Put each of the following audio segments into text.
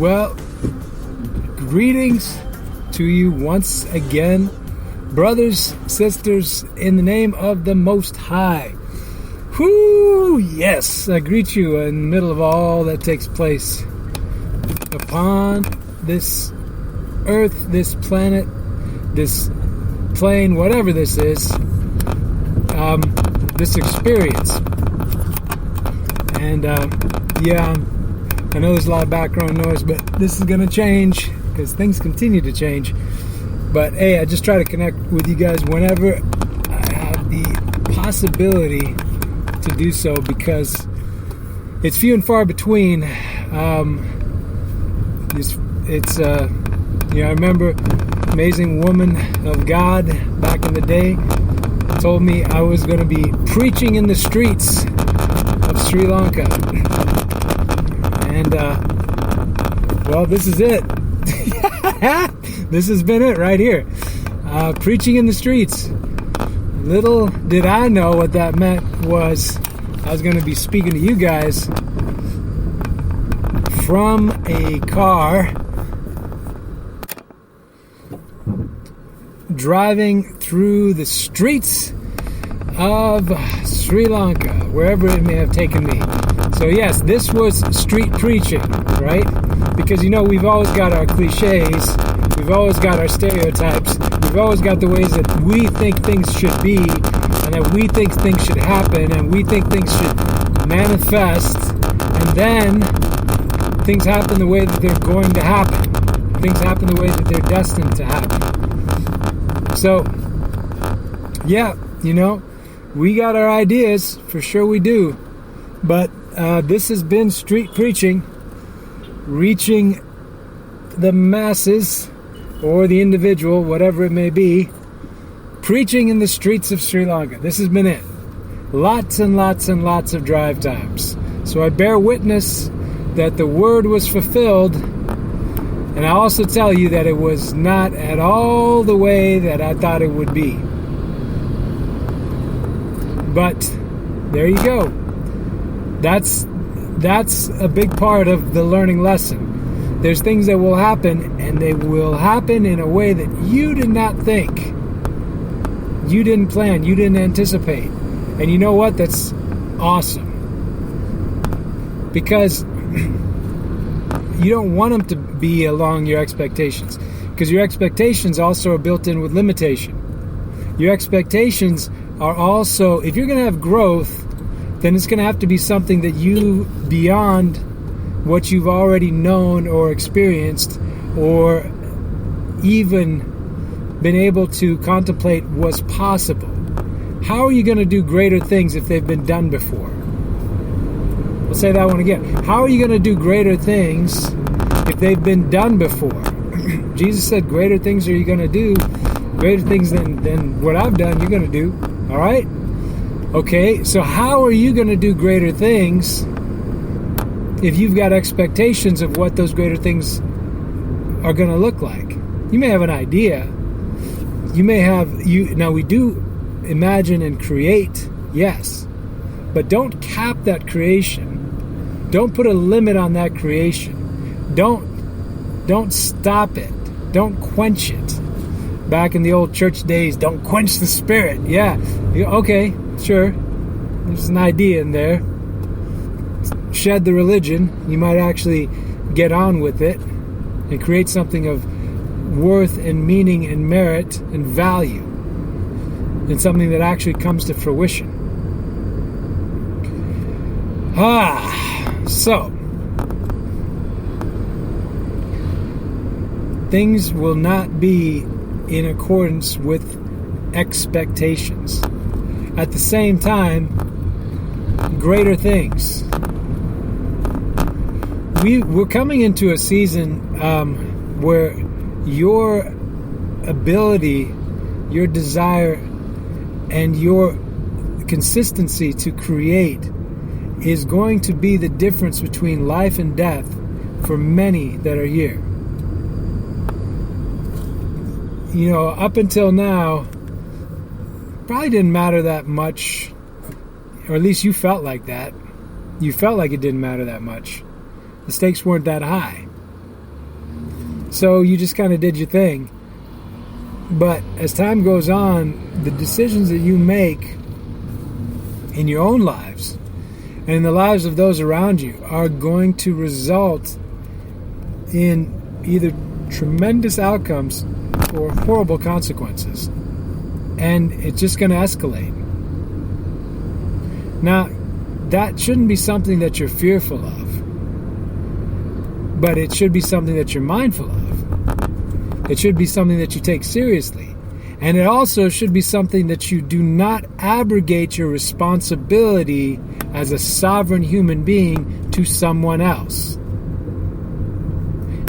Well, greetings to you once again, brothers, sisters, in the name of the Most High. Whoo! Yes, I greet you in the middle of all that takes place upon this earth, this planet, this plane, whatever this is, this experience. And yeah, I know there's a lot of background noise, but this is going to change because things continue to change. But hey, I just try to connect with you guys whenever I have the possibility to do so, because it's few and far between. I remember amazing woman of God back in the day told me I was going to be preaching in the streets of Sri Lanka. And, well, this is it. This has been it right here. Preaching in the streets. Little did I know what that meant was I was going to be speaking to you guys from a car, driving through the streets of Sri Lanka, wherever it may have taken me. So yes, this was street preaching, right? Because, we've always got our cliches, we've always got our stereotypes, we've always got the ways that we think things should be, and that we think things should happen, and we think things should manifest, and then things happen the way that they're going to happen. Things happen the way that they're destined to happen. So, yeah, we got our ideas, for sure we do. But this has been street preaching, reaching the masses, or the individual, whatever it may be, preaching in the streets of Sri Lanka. This has been it. Lots and lots and lots of drive times. So I bear witness that the word was fulfilled, and I also tell you that it was not at all the way that I thought it would be. But there you go. That's a big part of the learning lesson. There's things that will happen, and they will happen in a way that you did not think. You didn't plan. You didn't anticipate. And you know what? That's awesome. Because you don't want them to be along your expectations. Because your expectations also are built in with limitation. Your expectations are also, if you're going to have growth, then it's going to have to be something that you, beyond what you've already known or experienced, or even been able to contemplate was possible. How are you going to do greater things if they've been done before? I'll say that one again. How are you going to do greater things if they've been done before? Jesus said, greater things are you going to do. Greater things than what I've done, you're going to do. All right? Okay, so how are you going to do greater things if you've got expectations of what those greater things are going to look like? You may have an idea. Now we do imagine and create, yes. But don't cap that creation. Don't put a limit on that creation. Don't stop it. Don't quench it. Back in the old church days, don't quench the spirit. Yeah, okay, sure. There's an idea in there. Shed the religion. You might actually get on with it and create something of worth and meaning and merit and value, and something that actually comes to fruition. So things will not be in accordance with expectations. At the same time, greater things. We're coming into a season where your ability, your desire, and your consistency to create is going to be the difference between life and death for many that are here. Up until now, probably didn't matter that much, or at least you felt like that. You felt like it didn't matter that much. The stakes weren't that high. So you just kind of did your thing. But as time goes on, the decisions that you make in your own lives and in the lives of those around you are going to result in either tremendous outcomes or horrible consequences. And it's just going to escalate. Now, that shouldn't be something that you're fearful of, but it should be something that you're mindful of. It should be something that you take seriously. And it also should be something that you do not abrogate your responsibility as a sovereign human being to someone else.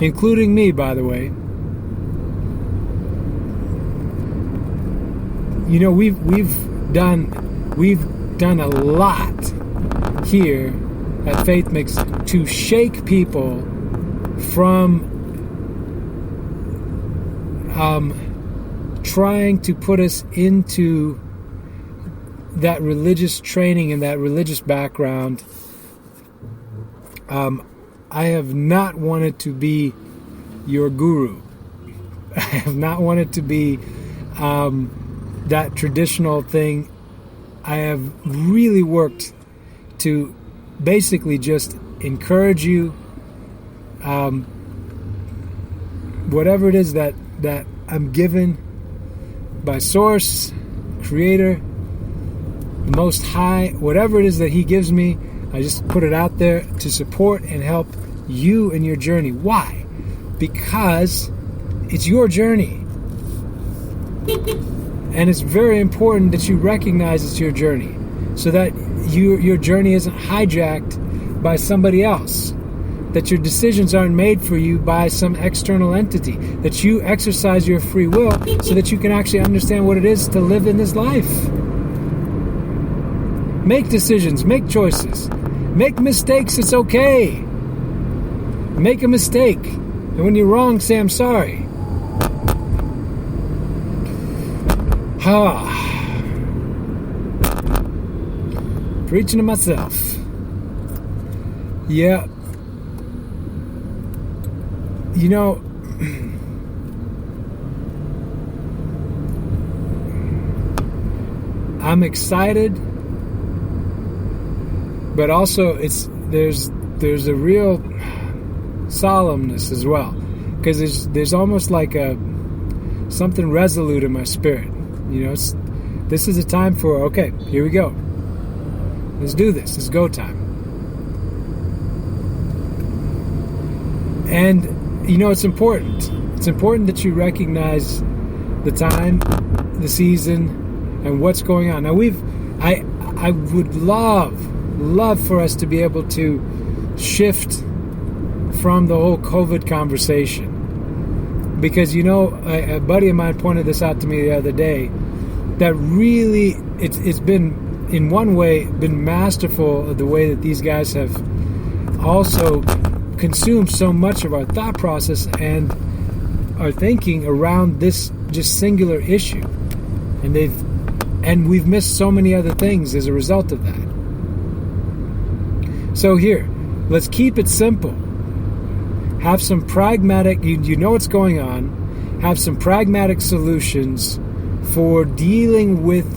Including me, by the way. You know, we've done a lot here at faithmix to shake people from trying to put us into that religious training and that religious background. I have not wanted to be your guru. I have not wanted to be that traditional thing. I have really worked to basically just encourage you, whatever it is that I'm given by Source, Creator, the Most High, whatever it is that He gives me, I just put it out there to support and help you in your journey. Why? Because it's your journey. And it's very important that you recognize it's your journey so that your journey isn't hijacked by somebody else, that your decisions aren't made for you by some external entity, that you exercise your free will so that you can actually understand what it is to live in this life. Make decisions, make choices, make mistakes, it's okay. Make a mistake, and when you're wrong, say I'm sorry. Preaching to myself. Yeah. You know, I'm excited, but also there's a real solemnness as well, because there's almost like something resolute in my spirit. You know, this is a time for, okay, here we go. Let's do this. It's go time. And, you know, it's important. It's important that you recognize the time, the season, and what's going on. Now, I would love for us to be able to shift from the whole COVID conversation. Because, you know, a buddy of mine pointed this out to me the other day, that really, it's been, in one way, been masterful of the way that these guys have also consumed so much of our thought process and our thinking around this just singular issue. And we've missed so many other things as a result of that. So here, let's keep it simple. Have some pragmatic, you know what's going on, have some pragmatic solutions for dealing with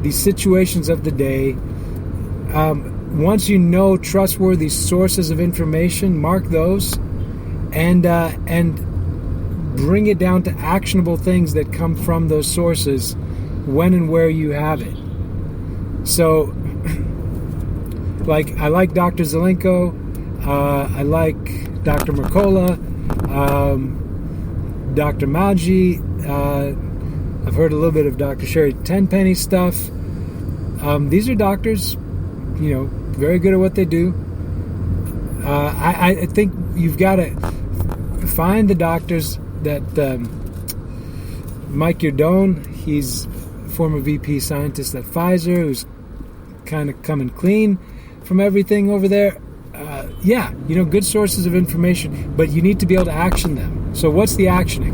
the situations of the day. Once you know trustworthy sources of information, mark those and bring it down to actionable things that come from those sources when and where you have it. So, like, I like Dr. Zelenko, I like Dr. Mercola, Dr. Maggi, I've heard a little bit of Dr. Sherry Tenpenny stuff. These are doctors, you know, very good at what they do. I think you've got to find the doctors that Mike Yardone, he's former VP scientist at Pfizer, who's kind of coming clean from everything over there. Yeah, you know, good sources of information, but you need to be able to action them. So what's the actioning?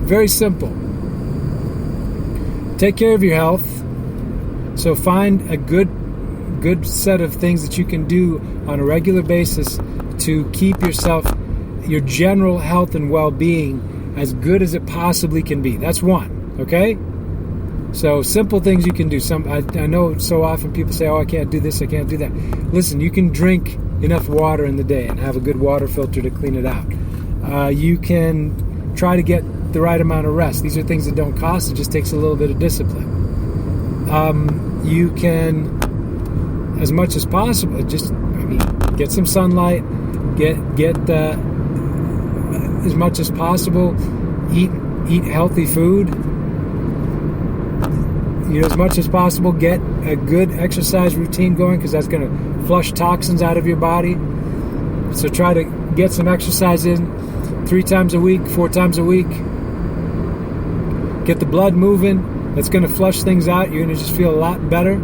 Very simple. Take care of your health. So find a good good set of things that you can do on a regular basis to keep yourself your general health and well-being as good as it possibly can be. That's one, okay? So simple things you can do. I know so often people say, oh, I can't do this, I can't do that. Listen, you can drink enough water in the day and have a good water filter to clean it out. You can try to get the right amount of rest. These are things that don't cost. It just takes a little bit of discipline. You can, as much as possible, get some sunlight, get as much as possible, eat healthy food. As much as possible, get a good exercise routine going, because that's going to flush toxins out of your body. So try to get some exercise in 3 times a week, 4 times a week. Get the blood moving. That's going to flush things out. You're going to just feel a lot better.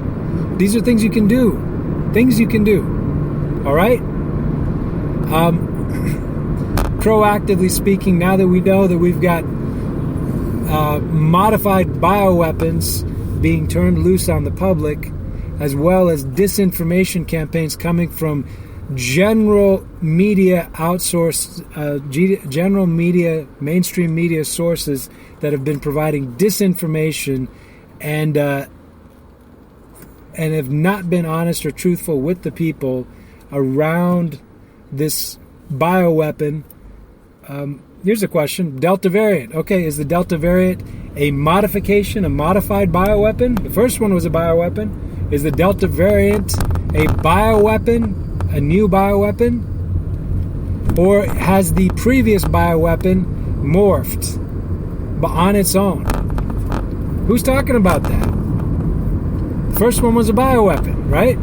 These are things you can do. Things you can do. All right? Proactively speaking, now that we know that we've got modified bioweapons being turned loose on the public, as well as disinformation campaigns coming from general media mainstream media sources that have been providing disinformation and have not been honest or truthful with the people around this bioweapon. Here's a question. Delta variant. Okay, is the Delta variant a modification, a modified bioweapon? The first one was a bioweapon. Is the Delta variant a bioweapon, a new bioweapon? Or has the previous bioweapon morphed on its own? Who's talking about that? The first one was a bioweapon, right?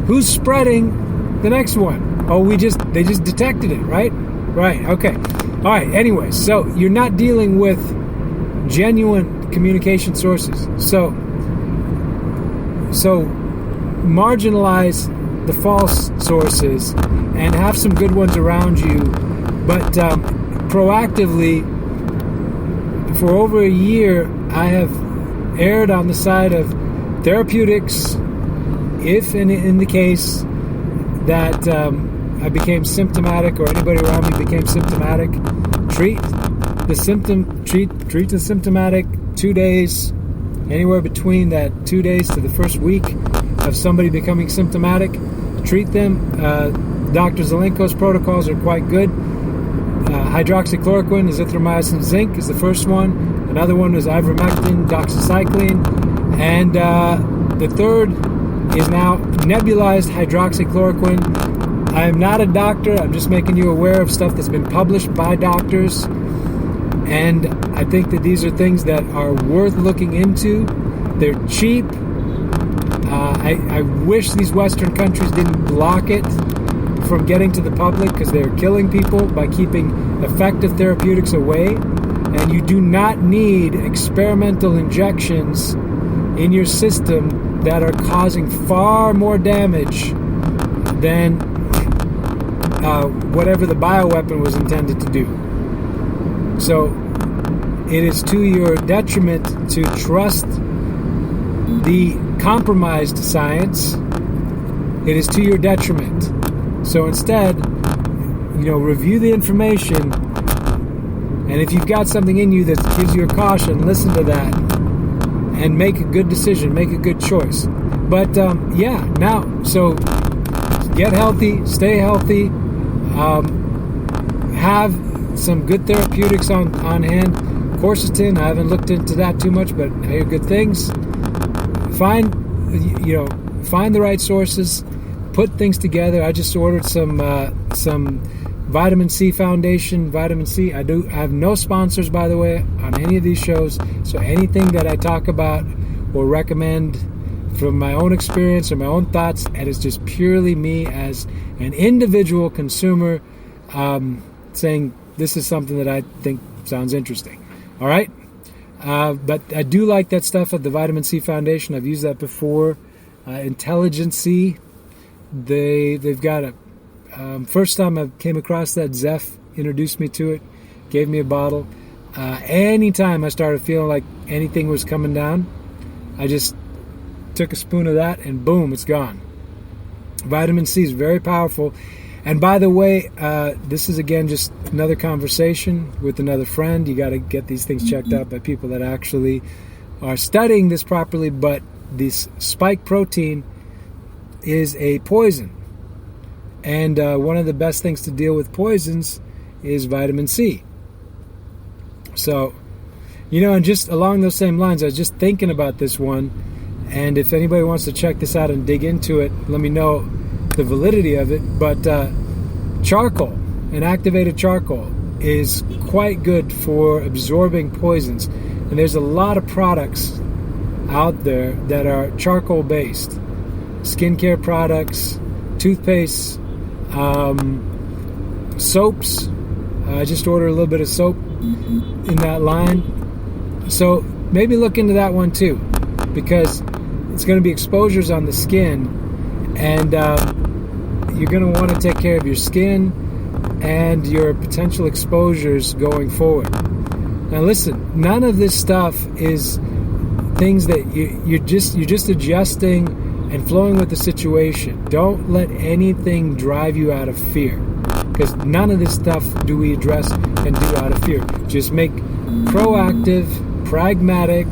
Who's spreading the next one? Oh, they just detected it, right? Right, okay. All right, anyways, so you're not dealing with genuine communication sources. So marginalize the false sources and have some good ones around you. But proactively, for over a year, I have erred on the side of therapeutics if in the case that I became symptomatic, or anybody around me became symptomatic. Treat the symptomatic 2 days, anywhere between that 2 days to the first week of somebody becoming symptomatic. Treat them. Dr. Zelenko's protocols are quite good. Hydroxychloroquine, azithromycin, zinc is the first one. Another one is ivermectin, doxycycline. And the third is now nebulized hydroxychloroquine. I am not a doctor. I'm just making you aware of stuff that's been published by doctors. And I think that these are things that are worth looking into. They're cheap. I wish these Western countries didn't block it from getting to the public, because they're killing people by keeping effective therapeutics away. And you do not need experimental injections in your system that are causing far more damage than whatever the bioweapon was intended to do. So it is to your detriment to trust the compromised science. It is to your detriment. So instead, review the information, and if you've got something in you that gives you a caution, listen to that and make a good decision, make a good choice. But so get healthy, stay healthy, have some good therapeutics on hand. Quercetin, I haven't looked into that too much, but I hear good things. Find the right sources, put things together. I just ordered some vitamin C foundation, vitamin C. I have no sponsors, by the way, on any of these shows. So anything that I talk about or recommend from my own experience or my own thoughts, and it's just purely me as an individual consumer saying this is something that I think sounds interesting. All right? But I do like that stuff at the Vitamin C Foundation. I've used that before. Intelligency. They've got a... first time I came across that, Zeph introduced me to it, gave me a bottle. Anytime I started feeling like anything was coming down, I just took a spoon of that and boom, it's gone. Vitamin C is very powerful. And by the way, this is again just another conversation with another friend. You got to get these things checked out by people that actually are studying this properly. But this spike protein is a poison. And one of the best things to deal with poisons is vitamin C. So, and just along those same lines, I was just thinking about this one. And if anybody wants to check this out and dig into it, let me know the validity of it. But charcoal, and activated charcoal, is quite good for absorbing poisons. And there's a lot of products out there that are charcoal based. Skincare products, toothpaste, soaps. I just ordered a little bit of soap in that line. So maybe look into that one too, because it's going to be exposures on the skin, and you're going to want to take care of your skin and your potential exposures going forward. Now listen, none of this stuff is things that you're just adjusting and flowing with the situation. Don't let anything drive you out of fear, because none of this stuff do we address and do out of fear. Just make proactive, pragmatic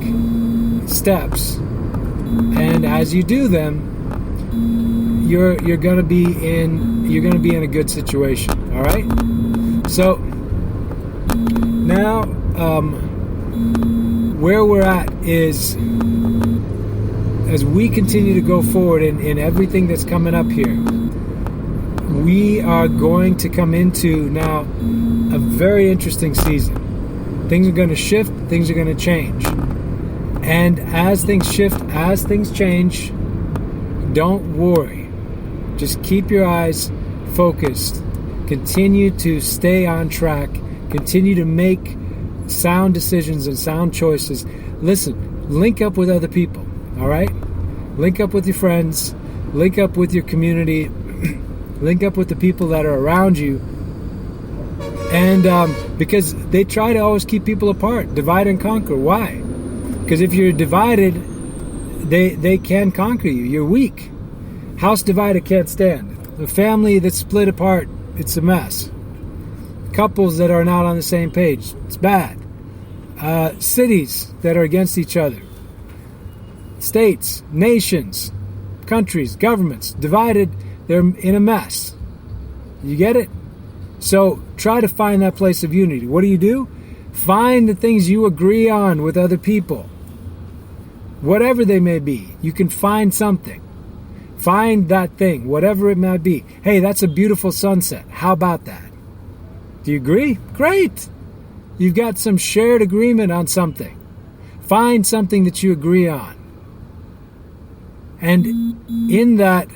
steps, and as you do them, you're going to be in a good situation. All right. So now, where we're at is, as we continue to go forward in everything that's coming up here, we are going to come into now a very interesting season. Things are going to shift, things are going to change. And as things shift, as things change, don't worry. Just keep your eyes focused. Continue to stay on track. Continue to make sound decisions and sound choices. Listen, link up with other people, all right? Link up with your friends. Link up with your community. Link up with the people that are around you. And because they try to always keep people apart, divide and conquer. Why? Because if you're divided, they can conquer you. You're weak. House divided can't stand. A family that's split apart, it's a mess. Couples that are not on the same page, it's bad. Cities that are against each other. States, nations, countries, governments, divided, they're in a mess. You get it? So try to find that place of unity. What do? Find the things you agree on with other people. Whatever they may be, you can find something. Find that thing, whatever it might be. Hey, that's a beautiful sunset. How about that? Do you agree? Great. You've got some shared agreement on something. Find something that you agree on. And in that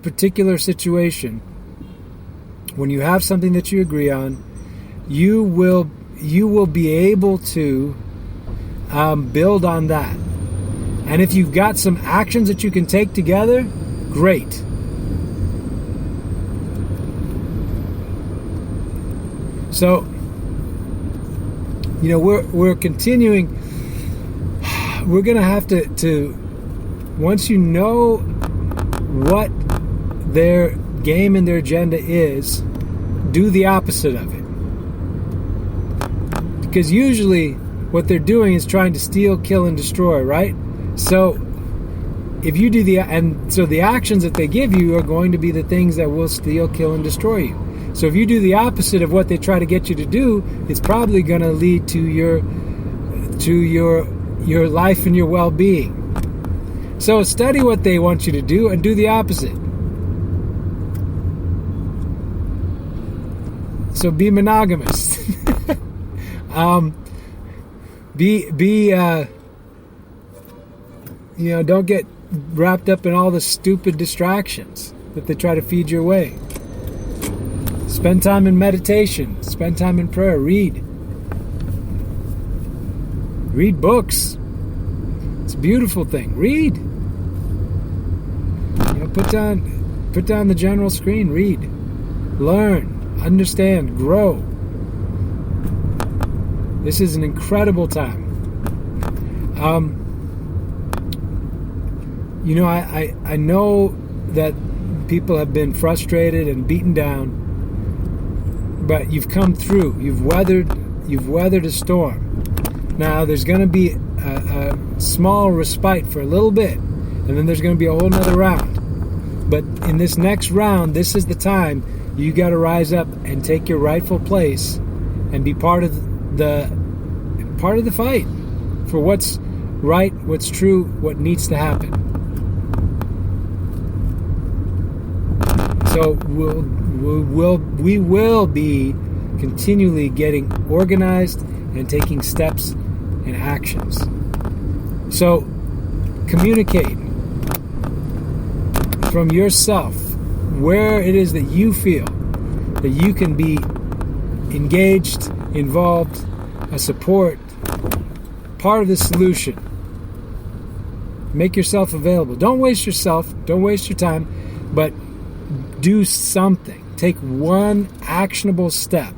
particular situation, when you have something that you agree on, you will be able to build on that. And if you've got some actions that you can take together, great. So, we're continuing. We're going to have to once you know what their game and their agenda is, do the opposite of it. Because usually what they're doing is trying to steal, kill, and destroy, right? So if you do the actions that they give you are going to be the things that will steal, kill, and destroy you. So if you do the opposite of what they try to get you to do, it's probably going to lead to your life and your well-being. So study what they want you to do and do the opposite. So be monogamous. Don't get wrapped up in all the stupid distractions that they try to feed your way. Spend time in meditation. Spend time in prayer. Read books. It's a beautiful thing. Read. Put down the general screen. Read. Learn. Understand. Grow. This is an incredible time. I know that People have been frustrated and beaten down, but you've come through. You've weathered a storm. Now there's going to be a small respite for a little bit, and then there's going to be a whole nother round. But in this next round, this is the time you got to rise up and take your rightful place and be part of the fight for what's right, what's true, what needs to happen. So we will be continually getting organized and taking steps and actions. So communicate from yourself where it is that you feel that you can be engaged, involved, a support, part of the solution. Make yourself available. Don't waste yourself. Don't waste your time, but do something. Take one actionable step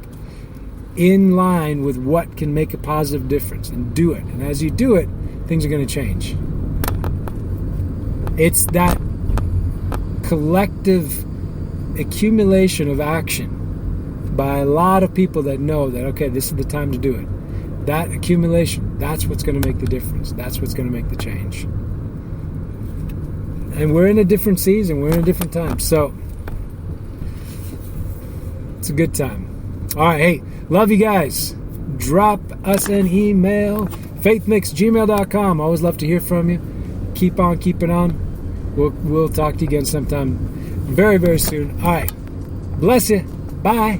in line with what can make a positive difference, and do it. And as you do it, things are going to change. It's that collective accumulation of action by a lot of people that know that, okay, this is the time to do it. That accumulation, that's what's going to make the difference. That's what's going to make the change. And we're in a different season. We're in a different time. So it's a good time. All right. Hey, love you guys. Drop us an email. faithmix@gmail.com. Always love to hear from you. Keep on keeping on. We'll talk to you again sometime very, very soon. All right. Bless you. Bye.